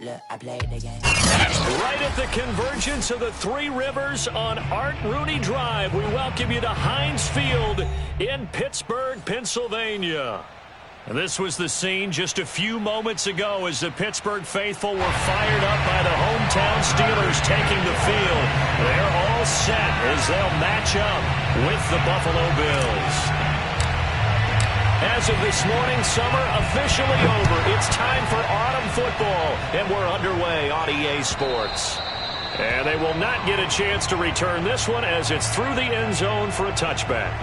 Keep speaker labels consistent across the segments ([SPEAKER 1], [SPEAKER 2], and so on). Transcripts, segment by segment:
[SPEAKER 1] Look, I played the game.
[SPEAKER 2] Right at the convergence of the Three Rivers on Art Rooney Drive, we welcome you to Heinz Field in Pittsburgh, Pennsylvania. And this was the scene just a few moments ago as the Pittsburgh faithful were fired up by the hometown Steelers taking the field. They're all set as they'll match up with the Buffalo Bills. As of this morning, summer officially over. It's time for autumn football, and we're underway on EA Sports. And they will not get a chance to return this one as it's through the end zone for a touchback.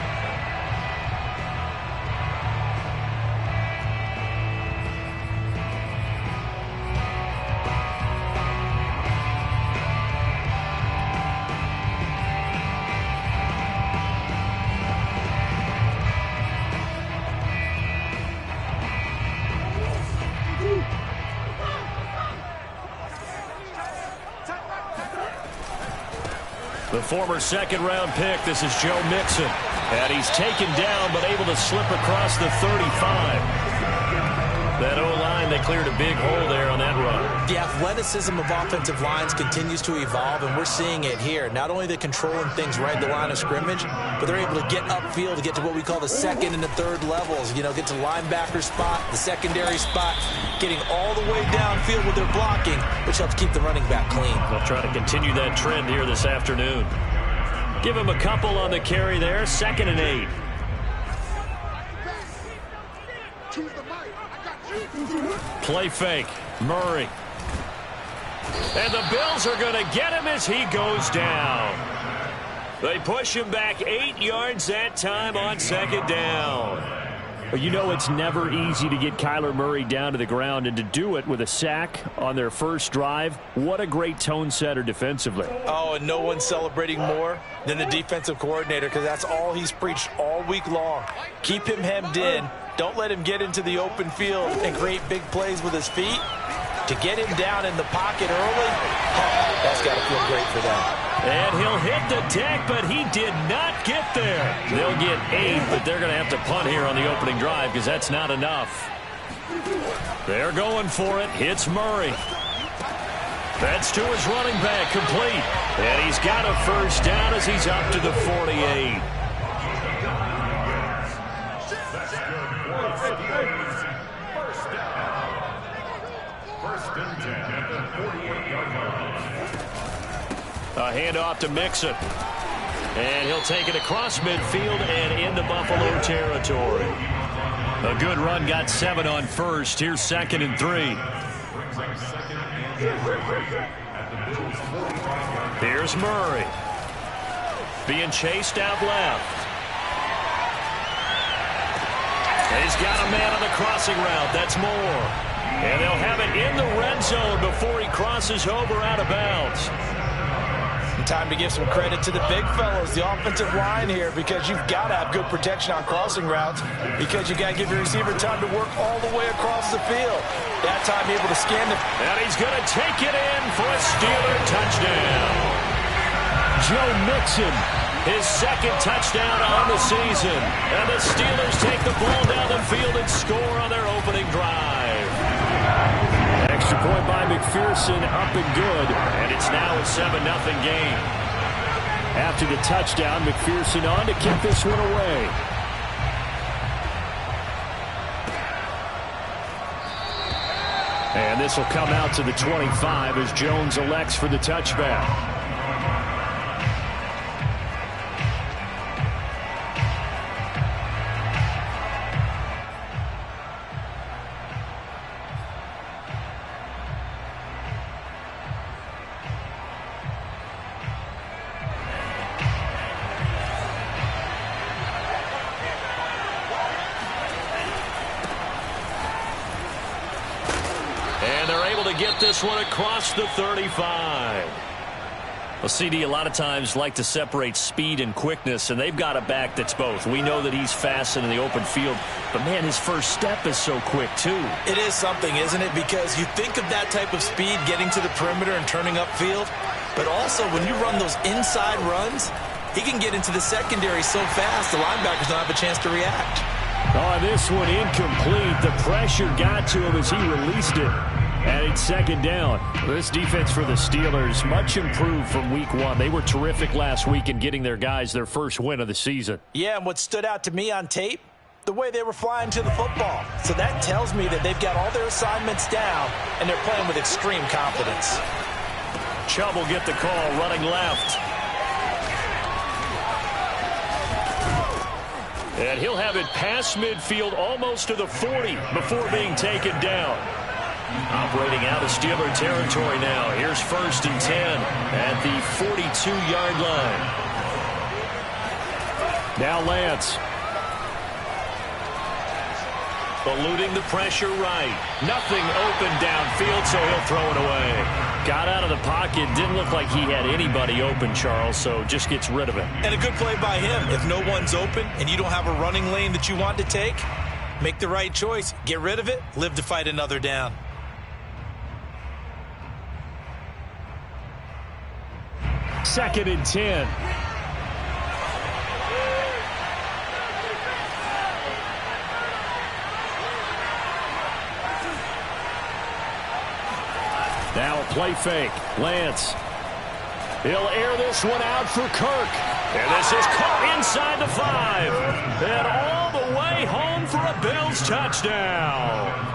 [SPEAKER 2] The former second-round pick, this is Joe Mixon. And he's taken down, but able to slip across the 35. That O-line, they cleared a big hole there on that run.
[SPEAKER 3] The athleticism of offensive lines continues to evolve, and we're seeing it here. Not only are they controlling things right at the line of scrimmage, but they're able to get upfield to get to what we call the second and the third levels. You know, get to the linebacker spot, the secondary spot, getting all the way downfield with their blocking, which helps keep the running back clean.
[SPEAKER 2] They'll try to continue that trend here this afternoon. Give him a couple on the carry there, 2nd and 8. Play fake, Murray. And the Bills are going to get him as he goes down. They push him back 8 yards that time on 2nd down. You know it's never easy to get Kyler Murray down to the ground, and to do it with a sack on their first drive, what a great tone setter defensively.
[SPEAKER 3] Oh, and no one's celebrating more than the defensive coordinator, because that's all he's preached all week long. Keep him hemmed in. Don't let him get into the open field and create big plays with his feet. To get him down in the pocket early, that's got to feel great for them.
[SPEAKER 2] And he'll hit the deck, but he did not get there. They'll get 8, but they're going to have to punt here on the opening drive because that's not enough. They're going for it. Hits Murray. That's to his running back, complete. And he's got a first down as he's up to the 48. A handoff to Mixon. And he'll take it across midfield and into Buffalo territory. A good run, got 7 on first. Here's 2nd and 3. Here's Murray. Being chased out left. And he's got a man on the crossing route. That's Moore. And they'll have it in the red zone before he crosses over out of bounds.
[SPEAKER 3] Time to give some credit to the big fellows, the offensive line here, because you've got to have good protection on crossing routes, because you got to give your receiver time to work all the way across the field. That time able to scan the...
[SPEAKER 2] And he's going to take it in for a Steeler touchdown. Joe Mixon, his 2nd touchdown on the season. And the Steelers take the ball down the field and score on their opening drive. Extra point by McPherson, up and good, and it's now a 7-0 game. After the touchdown, McPherson on to kick this one away. And this will come out to the 25 as Jones elects for the touchback. Get this one across the 35. Well, CD, a lot of times like to separate speed and quickness, and they've got a back that's both. We know that he's fast in the open field, but, man, his first step is so quick, too.
[SPEAKER 3] It is something, isn't it? Because you think of that type of speed getting to the perimeter and turning upfield, but also when you run those inside runs, he can get into the secondary so fast the linebackers don't have a chance to react.
[SPEAKER 2] Oh, this one incomplete. The pressure got to him as he released it. And it's second down. This defense for the Steelers, much improved from week one. They were terrific last week in getting their guys their first win of the season.
[SPEAKER 3] Yeah, and what stood out to me on tape, the way they were flying to the football. So that tells me that they've got all their assignments down, and they're playing with extreme confidence.
[SPEAKER 2] Chubb will get the call running left. And he'll have it past midfield almost to the 40 before being taken down. Operating out of Steeler territory now. Here's 1st and 10 at the 42-yard line. Now Lance. Eluding the pressure right. Nothing open downfield, so he'll throw it away. Got out of the pocket. Didn't look like he had anybody open, Charles, so just gets rid of it.
[SPEAKER 3] And a good play by him. If no one's open and you don't have a running lane that you want to take, make the right choice. Get rid of it. Live to fight another down.
[SPEAKER 2] Second and 10. Now a play fake. Lance. He'll air this one out for Kirk. And this is caught inside the 5. And all the way home for a Bills touchdown.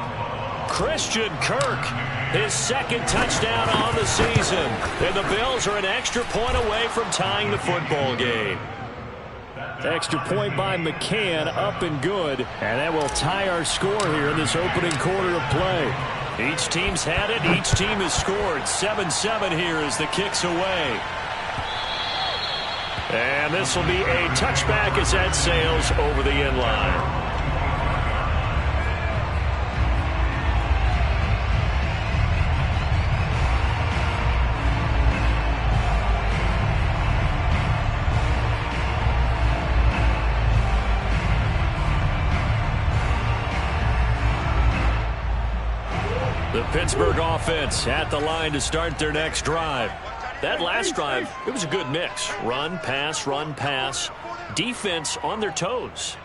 [SPEAKER 2] Christian Kirk, his second touchdown on the season. And the Bills are an extra point away from tying the football game. Extra point by McCann, up and good. And that will tie our score here in this opening quarter of play. Each team's had it. Each team has scored. 7-7 here as the kick's away. And this will be a touchback as that sails over the end line. The Pittsburgh offense at the line to start their next drive. That last drive, it was a good mix. Run, pass, defense on their toes.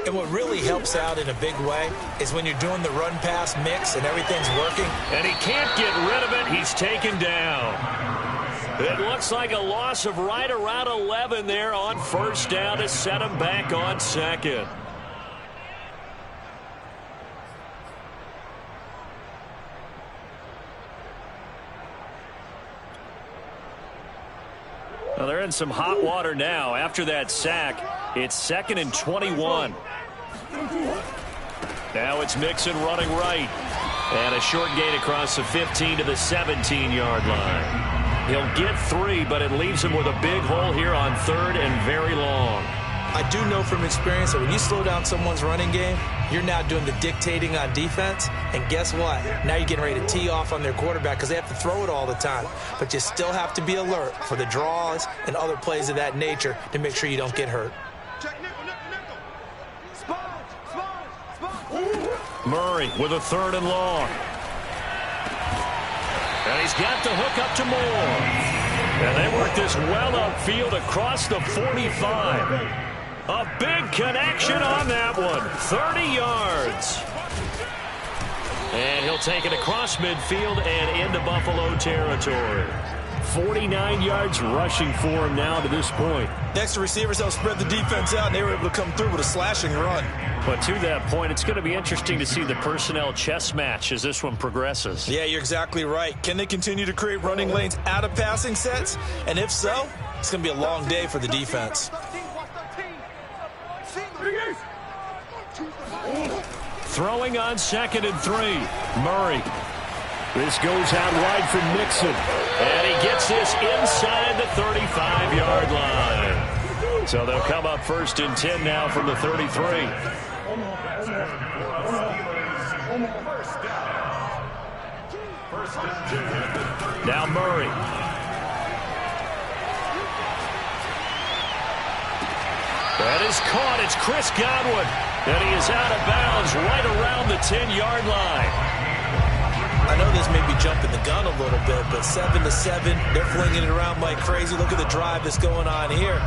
[SPEAKER 3] And what really helps out in a big way is when you're doing the run-pass mix and everything's working.
[SPEAKER 2] And he can't get rid of it. He's taken down. It looks like a loss of right around 11 there on 1st down to set him back on 2nd. Well, they're in some hot water now. After that sack, it's 2nd and 21. Now it's Mixon running right. And a short gain across the 15 to the 17-yard line. He'll get 3, but it leaves him with a big hole here on 3rd and very long.
[SPEAKER 3] I do know from experience that when you slow down someone's running game, you're now doing the dictating on defense. And guess what? Now you're getting ready to tee off on their quarterback because they have to throw it all the time. But you still have to be alert for the draws and other plays of that nature to make sure you don't get hurt.
[SPEAKER 2] Murray with a 3rd and long. And he's got the hook up to Moore. And they work this well upfield across the 45. A big connection on that one. 30 yards. And he'll take it across midfield and into Buffalo territory. 49 yards rushing for him now to this point.
[SPEAKER 3] Next to receivers, they'll spread the defense out, and they were able to come through with a slashing run.
[SPEAKER 2] But to that point, it's going to be interesting to see the personnel chess match as this one progresses.
[SPEAKER 3] Yeah, you're exactly right. Can they continue to create running lanes out of passing sets? And if so, it's going to be a long day for the defense.
[SPEAKER 2] Throwing on 2nd and 3. Murray. This goes out wide for Mixon. And he gets this inside the 35-yard line. So they'll come up 1st and 10 now from the 33. Now Murray. That is caught. It's Chris Godwin. And he is out of bounds right around the 10-yard line.
[SPEAKER 3] I know this may be jumping the gun a little bit, but 7-7, they're flinging it around like crazy. Look at the drive that's going on here.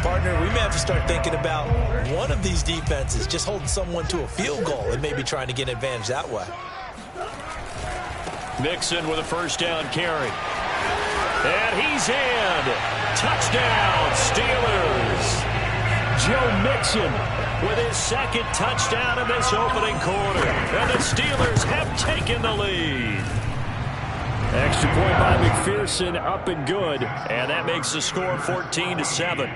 [SPEAKER 3] Partner, we may have to start thinking about one of these defenses just holding someone to a field goal and maybe trying to get an advantage that way.
[SPEAKER 2] Mixon with a first down carry. And he's in. Touchdown, Steelers. Joe Mixon with his second touchdown in this opening quarter. And the Steelers have taken the lead. Extra point by McPherson, up and good. And that makes the score 14-7.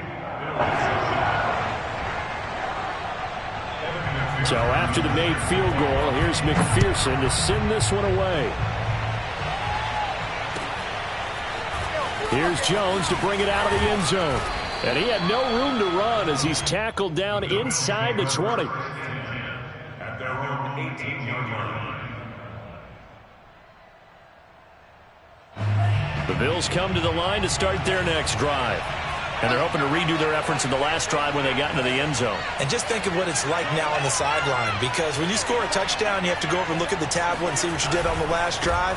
[SPEAKER 2] So after the made field goal, here's McPherson to send this one away. Here's Jones to bring it out of the end zone. And he had no room to run as he's tackled down inside the 20.
[SPEAKER 1] At their own 18-yard line.
[SPEAKER 2] The Bills come to the line to start their next drive. And they're hoping to redo their efforts in the last drive when they got into the end zone.
[SPEAKER 3] And just think of what it's like now on the sideline, because when you score a touchdown, you have to go over and look at the tablet and see what you did on the last drive.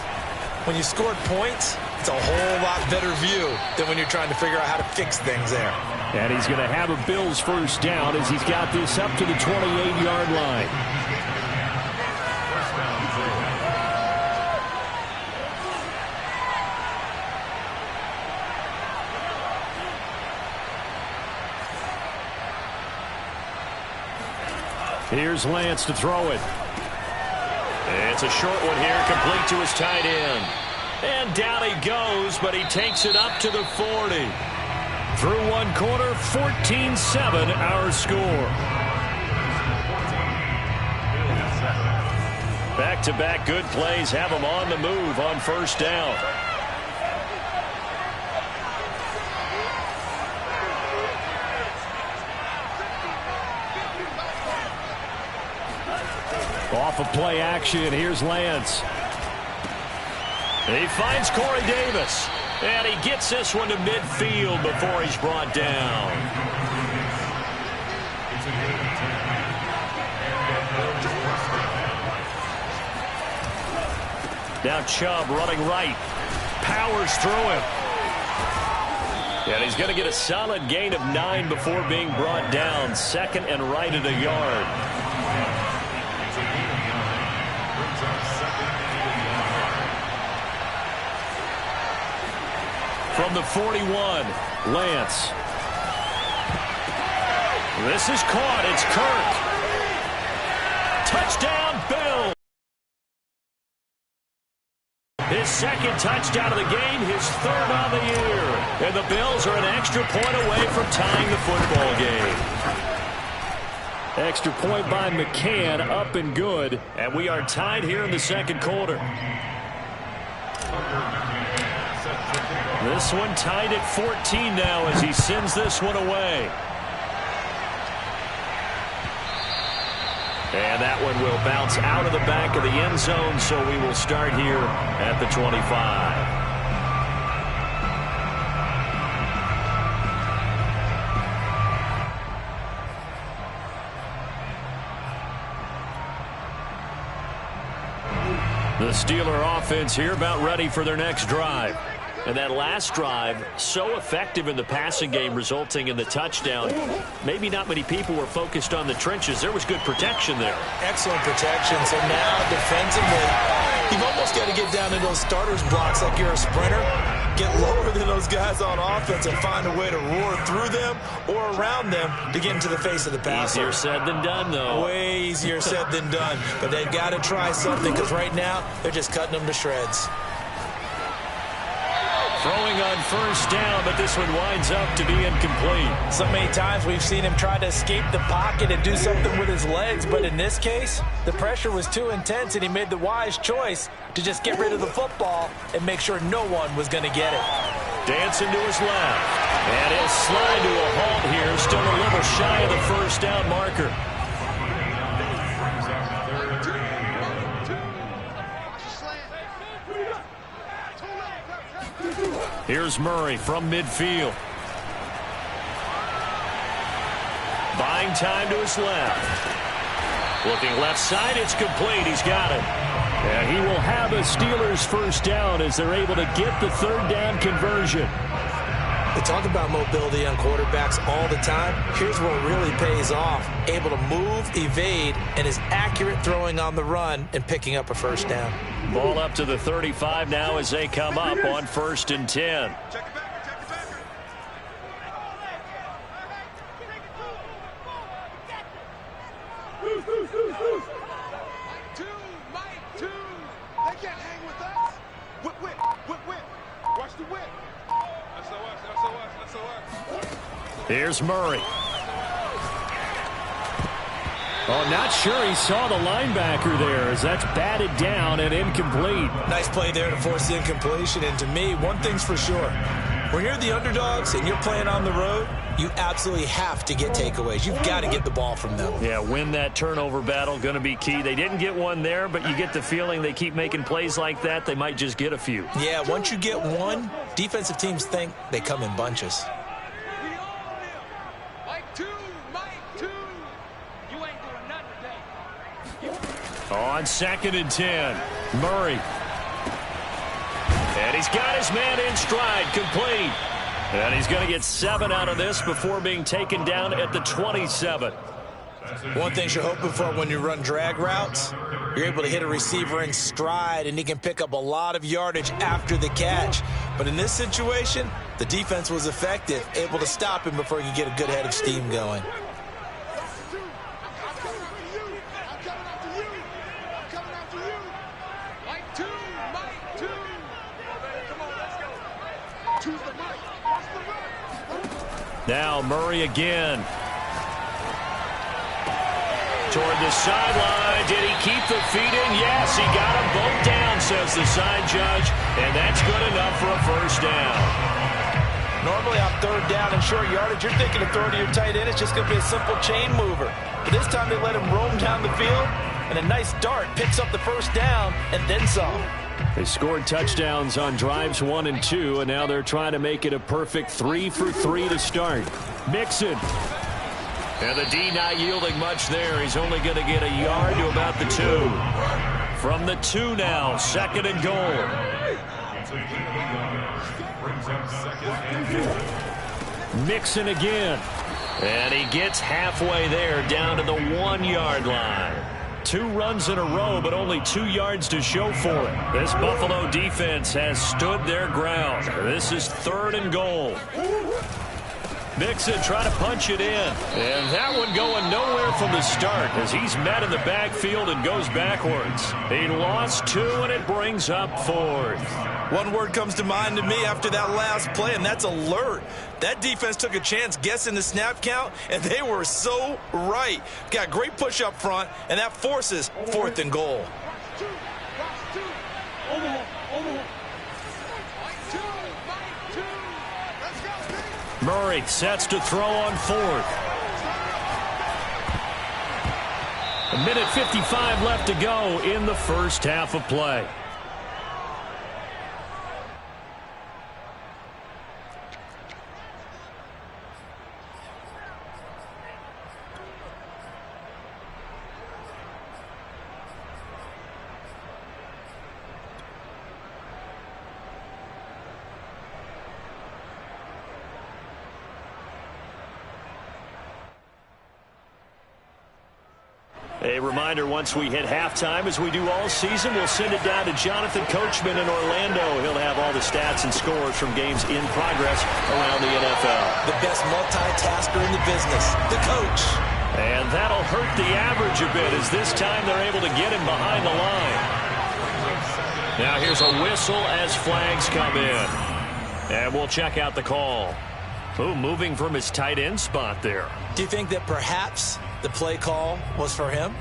[SPEAKER 3] When you scored points, it's a whole lot better view than when you're trying to figure out how to fix things there.
[SPEAKER 2] And he's going to have a Bills first down as he's got this up to the 28-yard line. Here's Lance to throw it. It's a short one here, complete to his tight end. And down he goes, but he takes it up to the 40. Through one quarter, 14-7 our score. Back-to-back good plays have him on the move on first down. Off of play action, here's Lance. He finds Corey Davis. And he gets this one to midfield before he's brought down. Now Chubb running right. Powers through him. And he's going to get a solid gain of 9 before being brought down. Second and right at a yard. From the 41, Lance. This is caught. It's Kirk. Touchdown, Bills. His second touchdown of the game, his third on the year. And the Bills are an extra point away from tying the football game. Extra point by McCann, up and good. And we are tied here in the second quarter. This one tied at 14 now as he sends this one away. And that one will bounce out of the back of the end zone, so we will start here at the 25. The Steeler offense here about ready for their next drive. And that last drive, so effective in the passing game, resulting in the touchdown. Maybe not many people were focused on the trenches. There was good protection there.
[SPEAKER 3] Excellent protection. So now, defensively, you've almost got to get down to those starters blocks like you're a sprinter. Get lower than those guys on offense and find a way to roar through them or around them to get into the face of the passer.
[SPEAKER 2] Easier said than done, though.
[SPEAKER 3] Way easier said than done. But they've got to try something, because right now, they're just cutting them to shreds.
[SPEAKER 2] Throwing on first down, but this one winds up to be incomplete.
[SPEAKER 3] So many times we've seen him try to escape the pocket and do something with his legs, but in this case, the pressure was too intense, and he made the wise choice to just get rid of the football and make sure no one was going to get it.
[SPEAKER 2] Dancing to his left, and he'll slide to a halt here, still a little shy of the first down marker. Here's Murray from midfield. Buying time to his left. Looking left side, it's complete. He's got it. And he will have a Steelers first down as they're able to get the third down conversion.
[SPEAKER 3] They talk about mobility on quarterbacks all the time. Here's where it really pays off. Able to move, evade, and is accurate throwing on the run and picking up a first down.
[SPEAKER 2] Ball up to the 35 now as they come up on 1st and 10. Here's Murray. Oh, not sure he saw the linebacker there as that's batted down and incomplete.
[SPEAKER 3] Nice play there to force the incompletion. And to me, one thing's for sure. When you're the underdogs and you're playing on the road, you absolutely have to get takeaways. You've got to get the ball from them.
[SPEAKER 2] Yeah, win that turnover battle, going to be key. They didn't get one there, but you get the feeling they keep making plays like that, they might just get a few.
[SPEAKER 3] Yeah, once you get one, defensive teams think they come in bunches.
[SPEAKER 2] On 2nd and 10, Murray. And he's got his man in stride, complete. And he's going to get 7 out of this before being taken down at the 27.
[SPEAKER 3] One thing you're hoping for when you run drag routes, you're able to hit a receiver in stride, and he can pick up a lot of yardage after the catch. But in this situation, the defense was effective, able to stop him before he could get a good head of steam going.
[SPEAKER 2] Now Murray again. Toward the sideline. Did he keep the feet in? Yes, he got them both down, says the side judge. And that's good enough for a first down.
[SPEAKER 3] Normally on 3rd down and short yardage, you're thinking of throwing to your tight end. It's just going to be a simple chain mover. But this time they let him roam down the field. And a nice dart picks up the first down and then some.
[SPEAKER 2] They scored touchdowns on drives 1 and 2, and now they're trying to make it a perfect 3 for 3 to start. Mixon. And the D not yielding much there. He's only going to get a yard to about the 2. From the 2 now, 2nd and goal. Mixon again. And he gets halfway there, down to the 1-yard line. 2 runs in a row, but only 2 yards to show for it. This Buffalo defense has stood their ground. This is 3rd and goal. Mixon trying to punch it in. And that one going nowhere from the start as he's met in the backfield and goes backwards. He lost 2, and it brings up 4th.
[SPEAKER 3] One word comes to mind to me after that last play, and that's alert. That defense took a chance guessing the snap count, and they were so right. Got great push up front, and that forces 4th and goal.
[SPEAKER 2] Murray sets to throw on 4th. 1:55 left to go in the first half of play. A reminder, once we hit halftime, as we do all season, we'll send it down to Jonathan Coachman in Orlando. He'll have all the stats and scores from games in progress around the NFL.
[SPEAKER 3] The best multitasker in the business, the coach.
[SPEAKER 2] And that'll hurt the average a bit, as this time they're able to get him behind the line. Now here's a whistle as flags come in. And we'll check out the call. Ooh, moving from his tight end spot there.
[SPEAKER 3] Do you think that perhaps the play call was for him?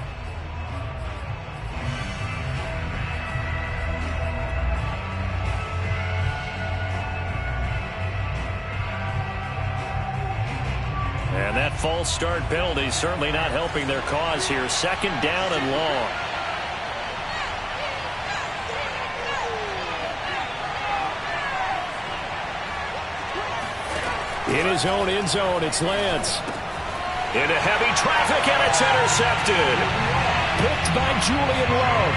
[SPEAKER 2] And that false start penalty certainly not helping their cause here. 2nd down and long. In his own end zone, it's Lance. Into heavy traffic, and it's intercepted. Picked by Julian Love.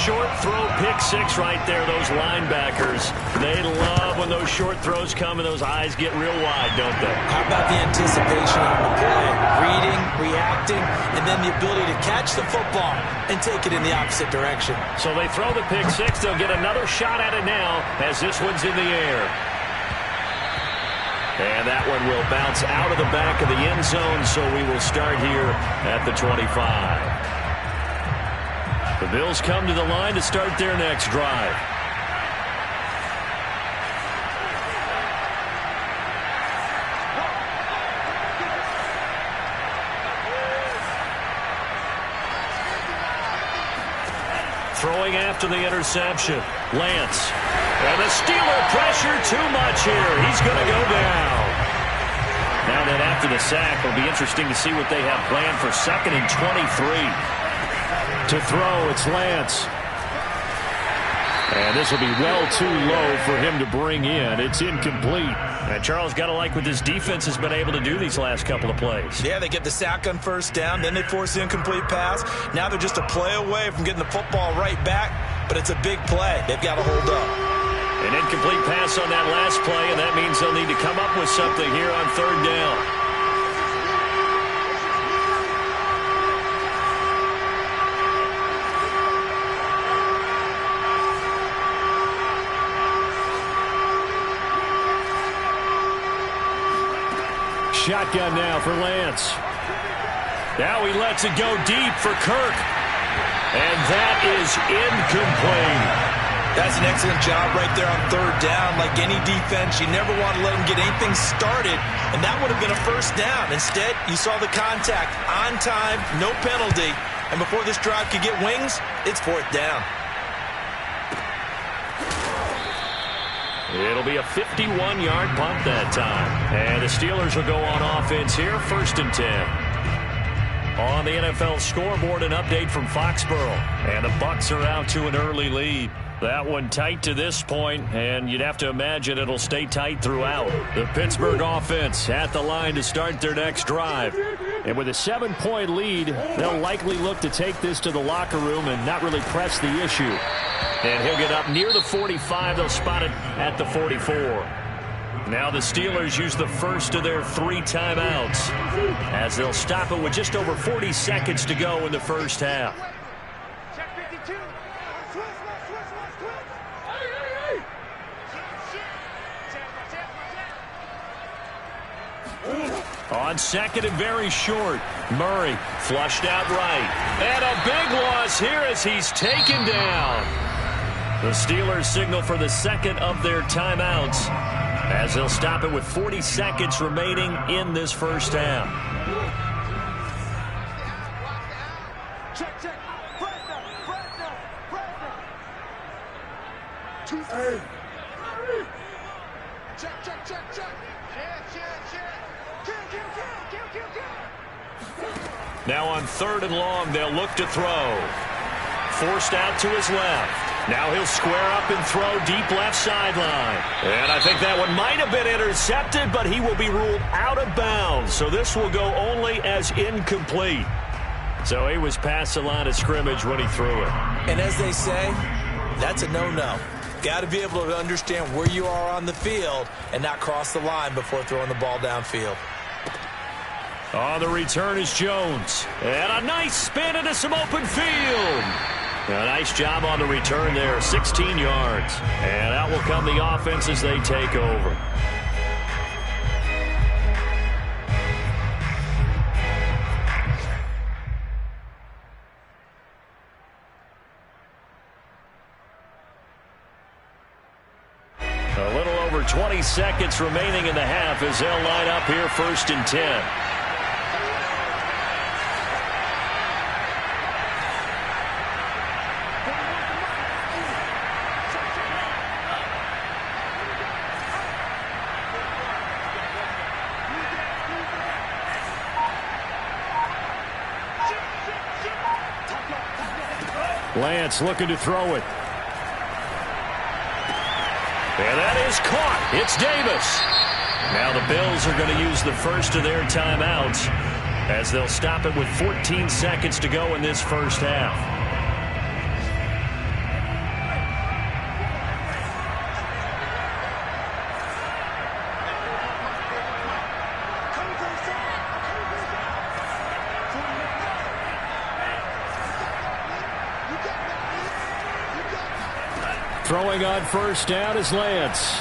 [SPEAKER 2] short throw pick six right there. Those linebackers, they love when those short throws come and those eyes get real wide, don't they?
[SPEAKER 3] How about the anticipation on the play? Reading, reacting, and then the ability to catch the football and take it in the opposite direction.
[SPEAKER 2] So they throw the pick six. They'll get another shot at it now as this one's in the air. And that one will bounce out of the back of the end zone, so we will start here at the 25. The Bills come to the line to start their next drive. Throwing after the interception. Lance. And the Steeler pressure too much here. He's going to go down. Now that after the sack, it'll be interesting to see what they have planned for 2nd and 23. To throw, it's Lance. And this will be well too low for him to bring in. It's incomplete. And Charles, got to like what this defense has been able to do these last couple of plays.
[SPEAKER 3] Yeah, they get the sack on first down, then they force the incomplete pass. Now they're just a play away from getting the football right back, but it's a big play. They've got to hold up.
[SPEAKER 2] An incomplete pass on that last play, and that means they'll need to come up with something here on 3rd down. Shotgun now for Lance. Now he lets it go deep for Kirk. And that is incomplete.
[SPEAKER 3] That's an excellent job right there on 3rd down. Like any defense, you never want to let them get anything started, and that would have been a first down. Instead, you saw the contact on time, no penalty, and before this drive could get wings, it's 4th down.
[SPEAKER 2] It'll be a 51-yard punt that time. And the Steelers will go on offense here, 1st and 10. On the NFL scoreboard, an update from Foxborough. And the Bucs are out to an early lead. That one tight to this point, and you'd have to imagine it'll stay tight throughout. The Pittsburgh offense at the line to start their next drive. And with a 7-point lead, they'll likely look to take this to the locker room and not really press the issue. And he'll get up near the 45. They'll spot it at the 44. Now the Steelers use the first of their 3 timeouts as they'll stop it with just over 40 seconds to go in the first half. On 2nd and very short, Murray flushed out right. And a big loss here as he's taken down. The Steelers signal for the 2nd of their timeouts as they'll stop it with 40 seconds remaining in this first half. Now on 3rd and long, they'll look to throw. Forced out to his left. Now he'll square up and throw deep left sideline. And I think that one might have been intercepted, but he will be ruled out of bounds. So this will go only as incomplete. So he was past the line of scrimmage when he threw it.
[SPEAKER 3] And as they say, that's a no-no. Got to be able to understand where you are on the field and not cross the line before throwing the ball downfield.
[SPEAKER 2] On the return is Jones. And a nice spin into some open field. A nice job on the return there, 16 yards. And out will come the offense as they take over. A little over 20 seconds remaining in the half as they'll line up here, 1st and 10. Lance looking to throw it. And that is caught. It's Davis. Now the Bills are going to use the first of their timeouts as they'll stop it with 14 seconds to go in this first half. Throwing on first down is Lance.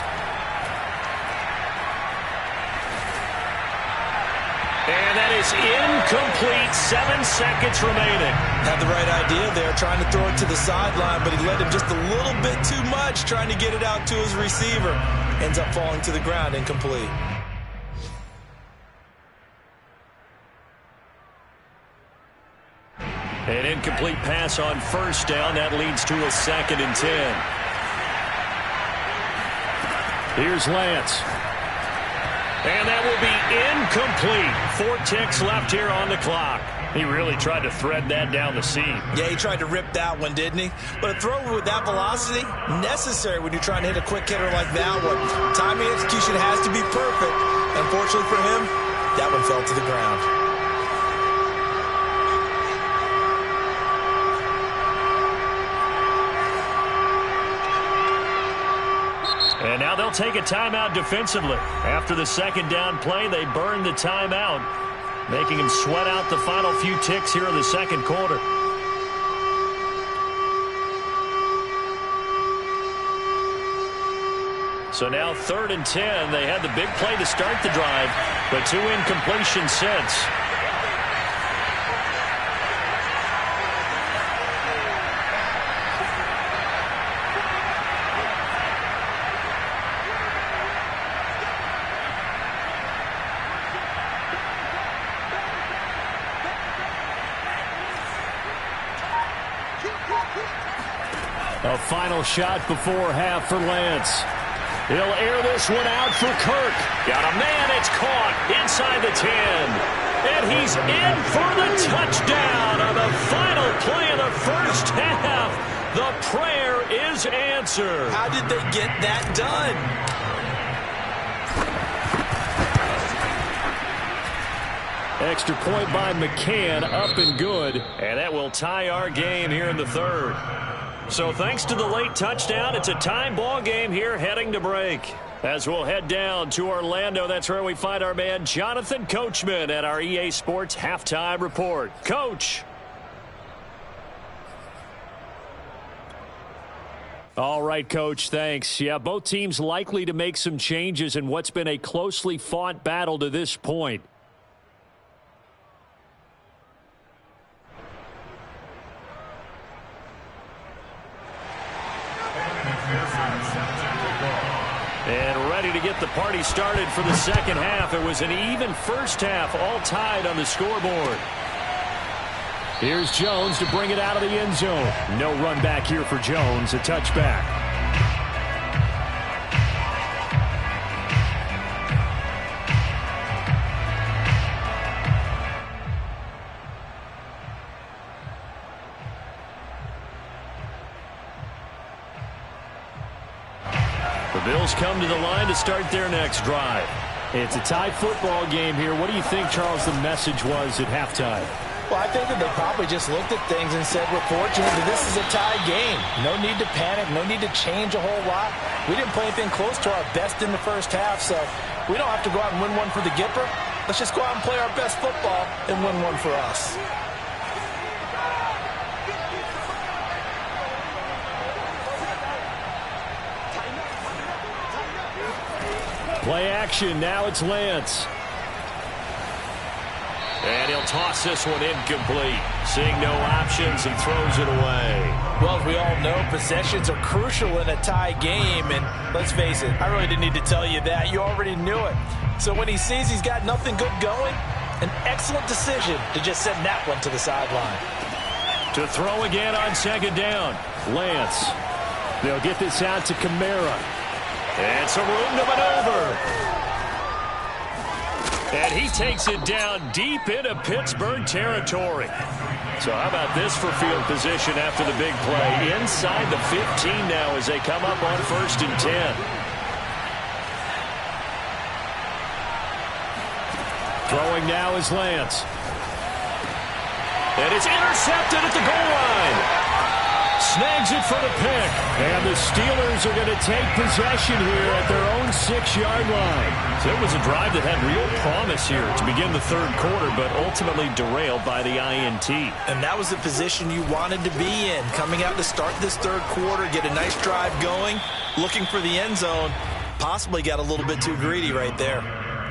[SPEAKER 2] And that is incomplete. 7 seconds remaining.
[SPEAKER 3] Had the right idea there, trying to throw it to the sideline, but he led him just a little bit too much, trying to get it out to his receiver. Ends up falling to the ground, incomplete.
[SPEAKER 2] An incomplete pass on first down. That leads to a 2nd and 10. Here's Lance. And that will be incomplete. 4 ticks left here on the clock. He really tried to thread that down the seam.
[SPEAKER 3] Yeah, he tried to rip that one, didn't he? But a throw with that velocity, necessary when you're trying to hit a quick hitter like that one. Timing execution has to be perfect. Unfortunately for him, that one fell to the ground.
[SPEAKER 2] And now they'll take a timeout defensively. After the 2nd down play, they burn the timeout, making him sweat out the final few ticks here in the 2nd quarter. So now 3rd and 10. They had the big play to start the drive, but 2 incompletions since. A final shot before half for Lance. He'll air this one out for Kirk. Got a man, it's caught inside the 10. And he's in for the touchdown on the final play of the first half. The prayer is answered.
[SPEAKER 3] How did they get that done?
[SPEAKER 2] Extra point by McCann, up and good. And that will tie our game here in the 3rd. So thanks to the late touchdown, it's a time ball game here heading to break. As we'll head down to Orlando, that's where we find our man Jonathan Coachman at our EA Sports Halftime Report. Coach. All right, Coach, thanks. Yeah, both teams likely to make some changes in what's been a closely fought battle to this point. And ready to get the party started for the 2nd half. It was an even first half, all tied on the scoreboard. Here's Jones to bring it out of the end zone. No run back here for Jones, a touchback. The Bills come to the line to start their next drive. It's a tie football game here. What do you think, Charles, the message was at halftime?
[SPEAKER 3] Well, I think that they probably just looked at things and said, we're fortunate that this is a tie game. No need to panic, no need to change a whole lot. We didn't play anything close to our best in the first half, so we don't have to go out and win one for the Gipper. Let's just go out and play our best football and win one for us.
[SPEAKER 2] Play action, now it's Lance. And he'll toss this one incomplete. Seeing no options and throws it away.
[SPEAKER 3] Well, as we all know, possessions are crucial in a tie game. And let's face it, I really didn't need to tell you that. You already knew it. So when he sees he's got nothing good going, an excellent decision to just send that one to the sideline.
[SPEAKER 2] To throw again on 2nd down. Lance. They'll get this out to Kamara. And some room to maneuver. And he takes it down deep into Pittsburgh territory. So how about this for field position after the big play? Inside the 15 now as they come up on 1st and 10. Throwing now is Lance. And it's intercepted at the goal line. Snags it for the pick. And the Steelers are going to take possession here at their own 6-yard line. So it was a drive that had real promise here to begin the third quarter, but ultimately derailed by the INT.
[SPEAKER 3] And that was the position you wanted to be in. Coming out to start this third quarter, get a nice drive going, looking for the end zone. Possibly got a little bit too greedy right there.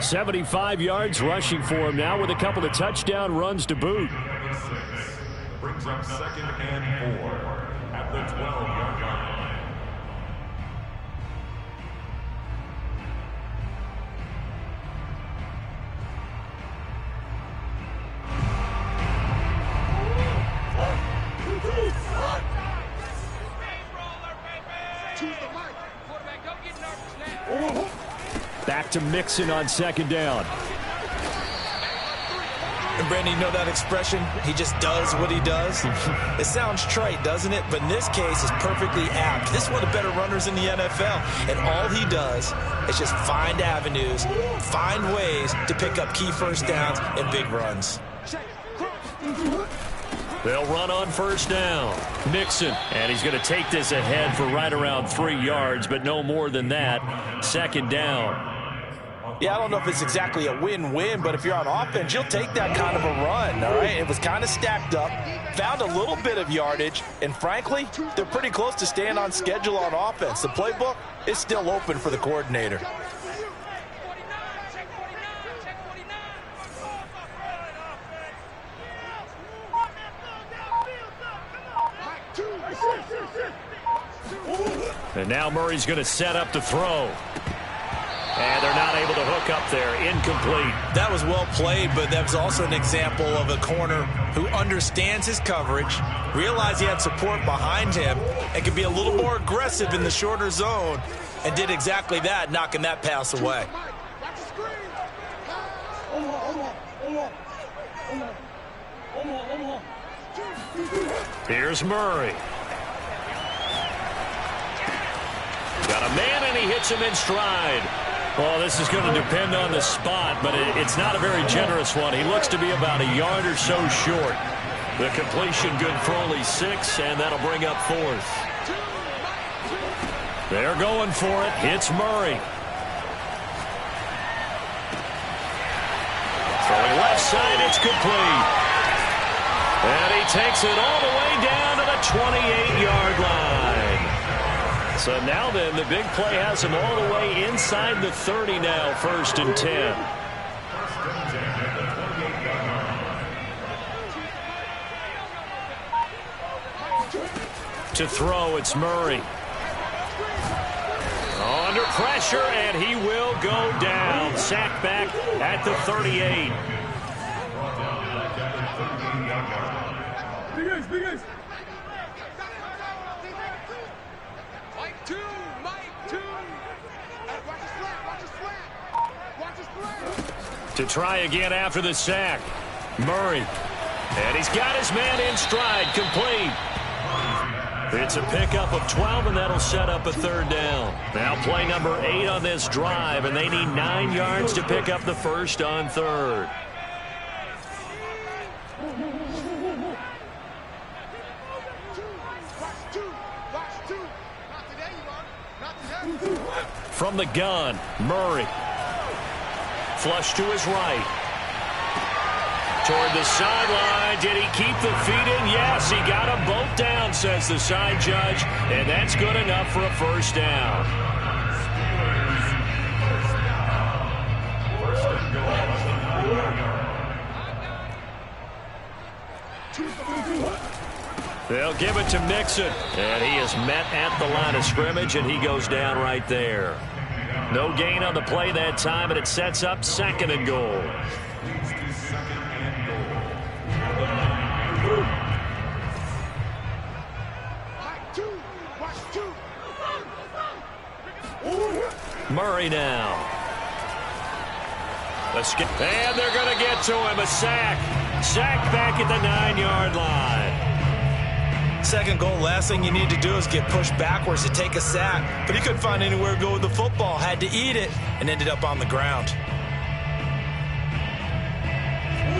[SPEAKER 2] 75 yards rushing for him now with a couple of touchdown runs to boot.
[SPEAKER 1] Brings up 2nd and 4 at the 12-yard line.
[SPEAKER 2] Back to Mixon on 2nd down.
[SPEAKER 3] And Brandon, you know that expression? He just does what he does. It sounds trite, doesn't it? But in this case, it's perfectly apt. This is one of the better runners in the NFL. And all he does is just find avenues, find ways to pick up key first downs and big runs.
[SPEAKER 2] They'll run on 1st down. Mixon, and he's going to take this ahead for right around 3 yards, but no more than that. 2nd down.
[SPEAKER 3] Yeah, I don't know if it's exactly a win-win, but if you're on offense, you'll take that kind of a run, all right? It was kind of stacked up, found a little bit of yardage, and frankly, they're pretty close to staying on schedule on offense. The playbook is still open for the coordinator.
[SPEAKER 2] And now Murray's going to set up to throw. And they're not able to hook up there. Incomplete.
[SPEAKER 3] That was well played, but that was also an example of a corner who understands his coverage, realized he had support behind him, and could be a little more aggressive in the shorter zone, and did exactly that, knocking that pass away.
[SPEAKER 2] Here's Murray. Got a man, and he hits him in stride. Well, this is going to depend on the spot, but it's not a very generous one. He looks to be about a yard or so short. The completion good for only 6, and that'll bring up 4th. They're going for it. It's Murray. Throwing left side, it's complete. And he takes it all the way down to the 28-yard line. So now then, the big play has him all the way inside the 30 now, 1st and 10. To throw, it's Murray. Under pressure, and he will go down. Sacked back at the 38.
[SPEAKER 4] Big guys.
[SPEAKER 2] To try again after the sack. Murray. And he's got his man in stride. Complete. It's a pickup of 12, and that'll set up a 3rd down. Now play number 8 on this drive, and they need 9 yards to pick up the 1st on 3rd. From the gun, Murray. Flush to his right. Toward the sideline. Did he keep the feet in? Yes, he got them both down, says the side judge. And that's good enough for a 1st down. They'll give it to Mixon. And he is met at the line of scrimmage, and he goes down right there. No gain on the play that time, and it sets up 2nd and goal. Murray now. And they're going to get to him. A sack. Sack back at the 9-yard line.
[SPEAKER 3] 2nd goal, last thing you need to do is get pushed backwards to take a sack. But he couldn't find anywhere to go with the football. Had to eat it and ended up on the ground.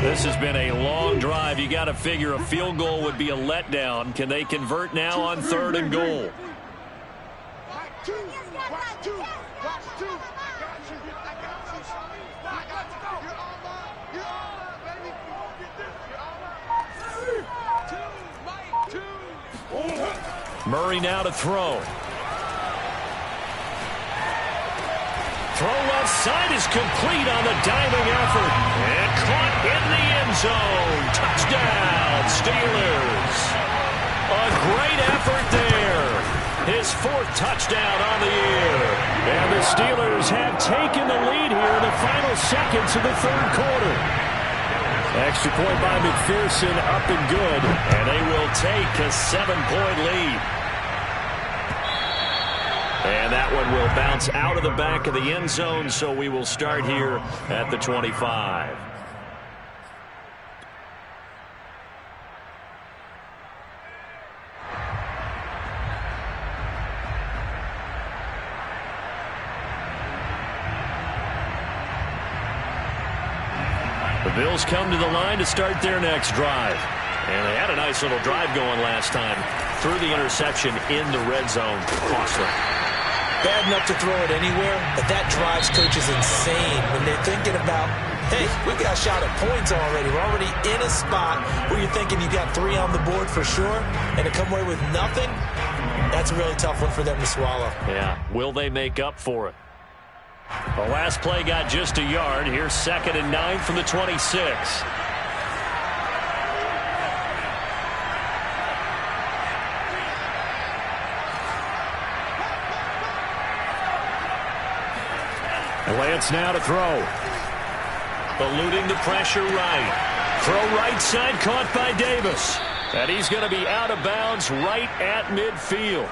[SPEAKER 2] This has been a long drive. You got to figure a field goal would be a letdown. Can they convert now on 3rd and goal? Murray now to throw. Throw left side is complete on the diving effort. And caught in the end zone. Touchdown, Steelers. A great effort there. His 4th touchdown on the year. And the Steelers have taken the lead here in the final seconds of the 3rd quarter. Extra point by McPherson, up and good. And they will take a 7-point lead. And that one will bounce out of the back of the end zone, so we will start here at the 25. The Bills come to the line to start their next drive. And they had a nice little drive going last time. Threw the interception in the red zone. Costly.
[SPEAKER 3] Bad enough to throw it anywhere, but that drives coaches insane when they're thinking about, hey, we got a shot at points already. We're already in a spot where you're thinking you got 3 on the board for sure, and to come away with nothing, that's a really tough one for them to swallow.
[SPEAKER 2] Yeah, will they make up for it? The last play got just a yard. Here's 2nd and 9 from the 26. Lance now to throw. Eluding the pressure right. Throw right side caught by Davis. And he's going to be out of bounds right at midfield.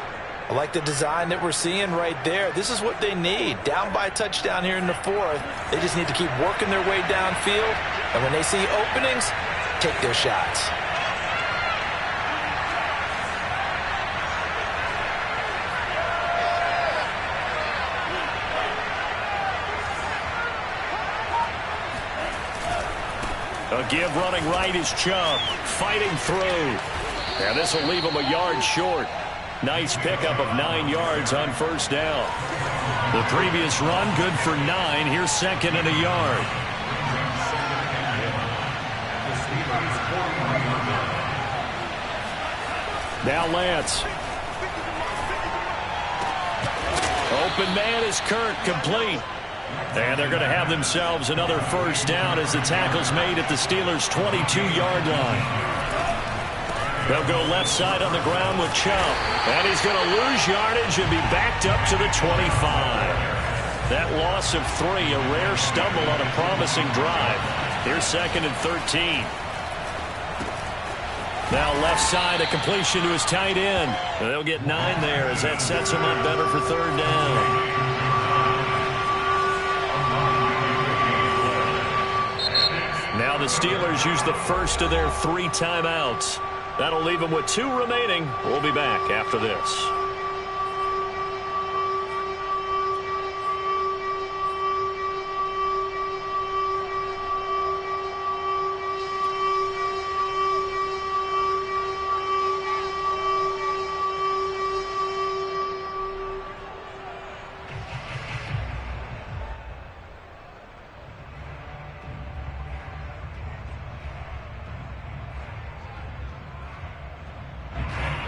[SPEAKER 3] I like the design that we're seeing right there. This is what they need. Down by a touchdown here in the 4th. They just need to keep working their way downfield. And when they see openings, take their shots.
[SPEAKER 2] A give running right is Chubb, fighting through. And this will leave him a yard short. Nice pickup of 9 yards on 1st down. The previous run, good for 9. Here's 2nd and a yard. Now Lance. Open man is Kirk, complete. And they're going to have themselves another 1st down as the tackle's made at the Steelers' 22-yard line. They'll go left side on the ground with Chubb. And he's going to lose yardage and be backed up to the 25. That loss of 3, a rare stumble on a promising drive. Here's 2nd and 13. Now left side, a completion to his tight end. And they'll get 9 there as that sets him up better for 3rd down. Now the Steelers use the first of their 3 timeouts. That'll leave them with 2 remaining. We'll be back after this.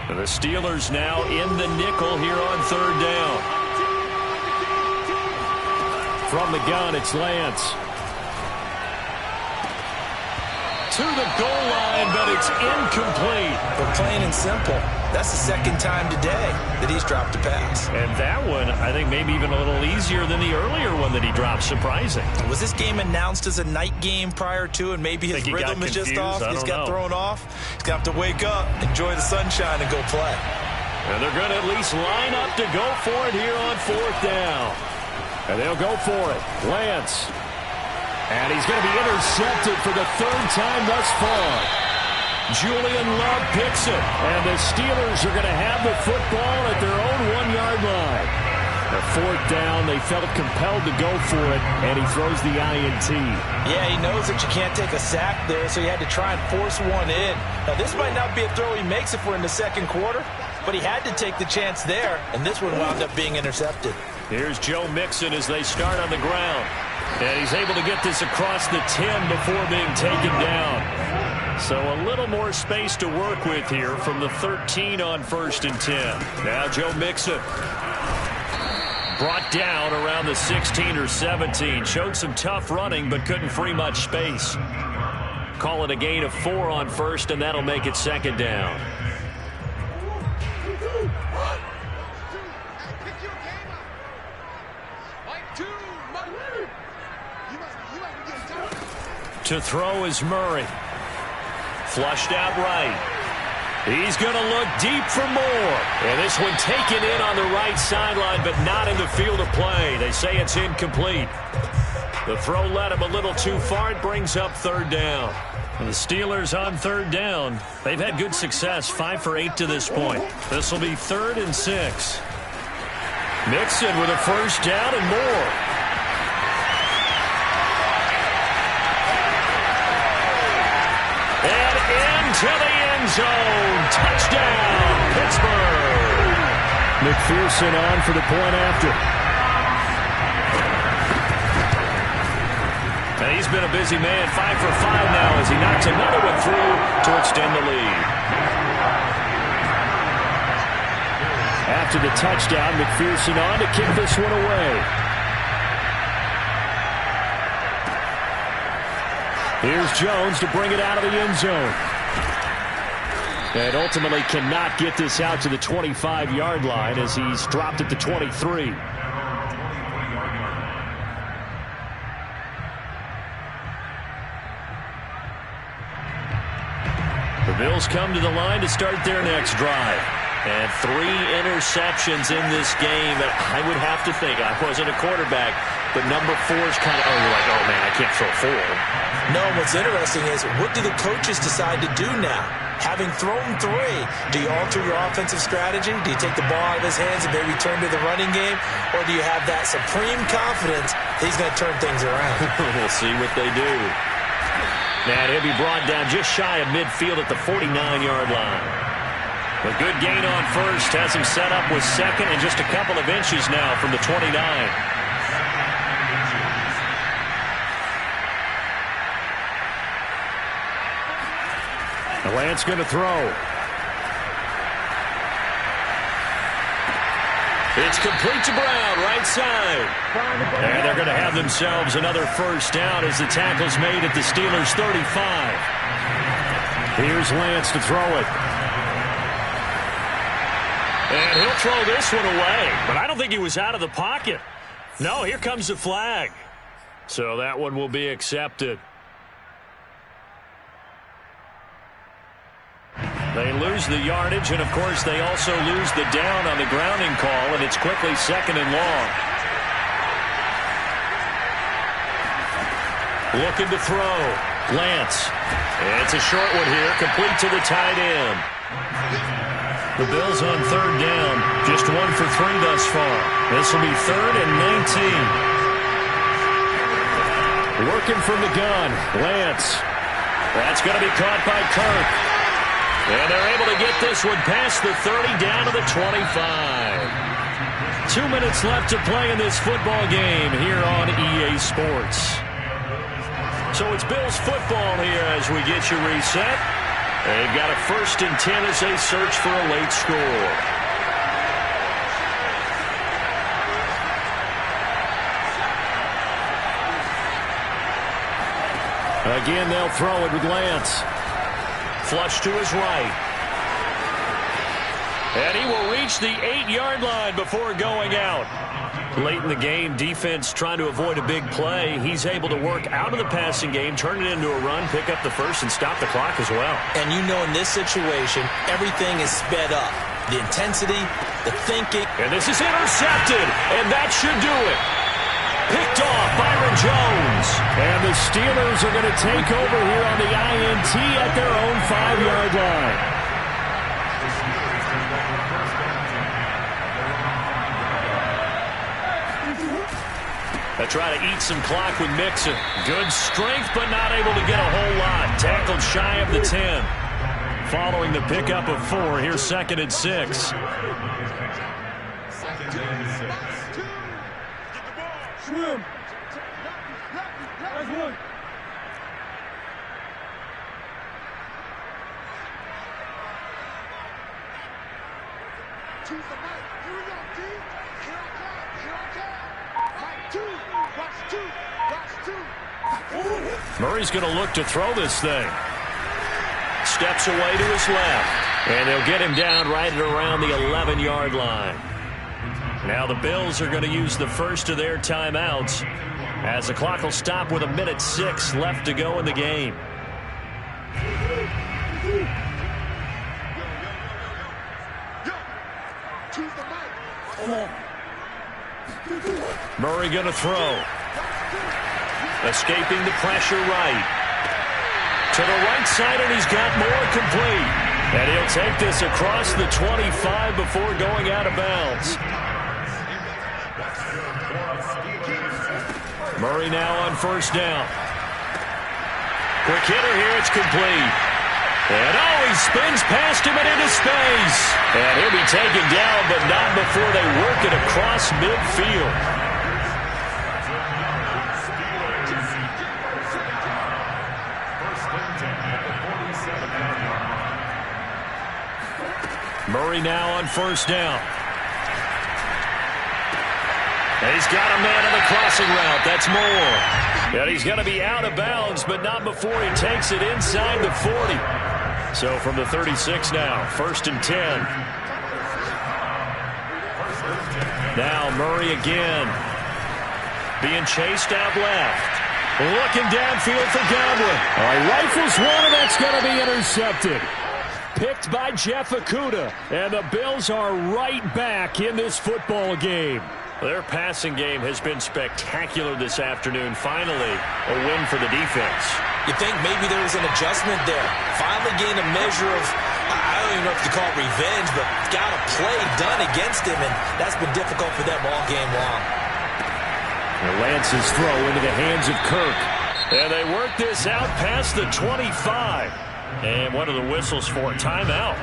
[SPEAKER 2] The Steelers now in the nickel here on 3rd down. From the gun, it's Lance. To the goal line, but it's incomplete.
[SPEAKER 3] But plain and simple, that's the 2nd time today that he's dropped a pass.
[SPEAKER 2] And that one, I think maybe even a little easier than the earlier one that he dropped. Surprising.
[SPEAKER 3] Was this game announced as a night game prior to, and maybe his rhythm is just off? He's got thrown off. He's got to wake up, enjoy the sunshine, and go play.
[SPEAKER 2] And they're going to at least line up to go for it here on 4th down. And they'll go for it. Lance. And he's going to be intercepted for the 3rd time thus far. Julian Love picks it. And the Steelers are going to have the football at their own 1-yard line. A fourth down, they felt compelled to go for it, and he throws the INT.
[SPEAKER 3] Yeah, he knows that you can't take a sack there, so he had to try and force one in. Now, this might not be a throw he makes if we're in the second quarter, but he had to take the chance there, and this one wound up being intercepted.
[SPEAKER 2] Here's Joe Mixon as they start on the ground. And he's able to get this across the 10 before being taken down. So a little more space to work with here from the 13 on 1st and 10. Now Joe Mixon. Brought down around the 16 or 17. Showed some tough running, but couldn't free much space. Call it a gain of 4 on 1st, and that'll make it 2nd down. To throw is Murray. Flushed out right. He's going to look deep for more. And this one taken in on the right sideline, but not in the field of play. They say it's incomplete. The throw led him a little too far. It brings up 3rd down. And the Steelers on 3rd down. They've had good success, 5 for 8 to this point. This will be 3rd and 6. Mixon with a 1st down and more. And into the end zone. Touchdown, Pittsburgh. McPherson on for the point after. And he's been a busy man, 5 for 5 now as he knocks another one through to extend the lead. After the touchdown, McPherson on to kick this one away. Here's Jones to bring it out of the end zone. And ultimately cannot get this out to the 25-yard line as he's dropped at the 23. The Bills come to the line to start their next drive. And 3 interceptions in this game. I would have to think, I wasn't a quarterback, but number 4 is kind of, you're like, oh man, I can't throw 4.
[SPEAKER 3] No, what's interesting is, what do the coaches decide to do now? Having thrown 3, do you alter your offensive strategy? Do you take the ball out of his hands and maybe turn to the running game? Or do you have that supreme confidence that he's going to turn things around?
[SPEAKER 2] We'll see what they do. And he'll be brought down just shy of midfield at the 49-yard line. A good gain on 1st has him set up with 2nd and just a couple of inches now from the 29. Lance going to throw. It's complete to Brown, right side. And they're going to have themselves another 1st down as the tackle's made at the Steelers' 35. Here's Lance to throw it. And he'll throw this one away, but I don't think he was out of the pocket. No, here comes the flag. So that one will be accepted. They lose the yardage, and of course they also lose the down on the grounding call, and it's quickly 2nd and long. Looking to throw. Lance. It's a short one here, complete to the tight end. The Bills on 3rd down, just 1 for 3 thus far. This will be 3rd and 19. Working from the gun, Lance. That's going to be caught by Kirk. And they're able to get this one past the 30 down to the 25. 2 minutes left to play in this football game here on EA Sports. So it's Bills football here as we get you reset. They've got a 1st and 10 as they search for a late score. Again, they'll throw it with Lance. Flush to his right. And he will reach the 8-yard line before going out. Late in the game, defense trying to avoid a big play. He's able to work out of the passing game, turn it into a run, pick up the 1st, and stop the clock as well. And you know in this situation, everything is sped up. The intensity, the thinking. And this is intercepted, and that should do it. Picked off, Byron Jones. And the Steelers are going to take over here on the INT at their own 5-yard line. They try to eat some clock with Mixon. Good strength, but not able to get a whole lot. Tackled shy of the 10. Following the pickup of 4, here's 2nd and 6.
[SPEAKER 4] Swim. That's one.
[SPEAKER 5] Choose the mic. Here we go, T. Here I come. Here I come. Mic 2. Watch 2.
[SPEAKER 2] Murray's going to look to throw this thing. Steps away to his left. And they'll get him down right at around the 11-yard line. Now the Bills are going to use the first of their timeouts as the clock will stop with 1:06 left to go in the game. Murray going to throw. Escaping the pressure right. To the right side, and he's got more complete. And he'll take this across the 25 before going out of bounds. Murray now on first down. Quick hitter here, it's complete. And he spins past him and into space. And he'll be taken down, but not before they work it across midfield. Murray now on first down. And he's got a man on the crossing route. That's Moore. And he's going to be out of bounds, but not before he takes it inside the 40. So from the 36 now, 1st and 10. Now Murray again. Being chased out left. Looking downfield for Godwin. All right, rifles one, and that's going to be intercepted. Picked by Jeff Okudah. And the Bills are right back in this football game. Their passing game has been spectacular this afternoon. Finally, a win for the defense.
[SPEAKER 3] You think maybe there was an adjustment there. Finally gained a measure of, I don't even know if you call it revenge, but got a play done against him, and that's been difficult for them all game long.
[SPEAKER 2] And Lance's throw into the hands of Kirk. And they work this out past the 25. And one of the whistles for a timeout.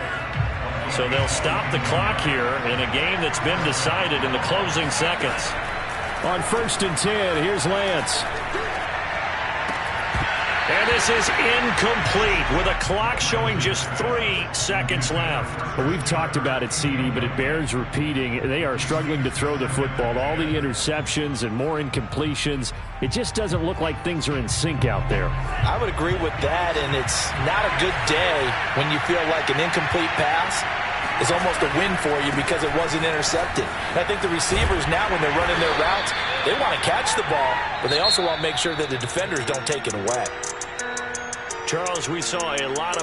[SPEAKER 2] So they'll stop the clock here in a game that's been decided in the closing seconds. On 1st and 10, here's Lance. And this is incomplete with a clock showing just 3 seconds left.
[SPEAKER 4] Well, we've talked about it, CD, but it bears repeating. They are struggling to throw the football. All the interceptions and more incompletions. It just doesn't look like things are in sync out there.
[SPEAKER 3] I would agree with that, and it's not a good day when you feel like an incomplete pass is almost a win for you because it wasn't intercepted. And I think the receivers now, when they're running their routes, they want to catch the ball, but they also want to make sure that the defenders don't take it away.
[SPEAKER 2] Charles, we saw a lot of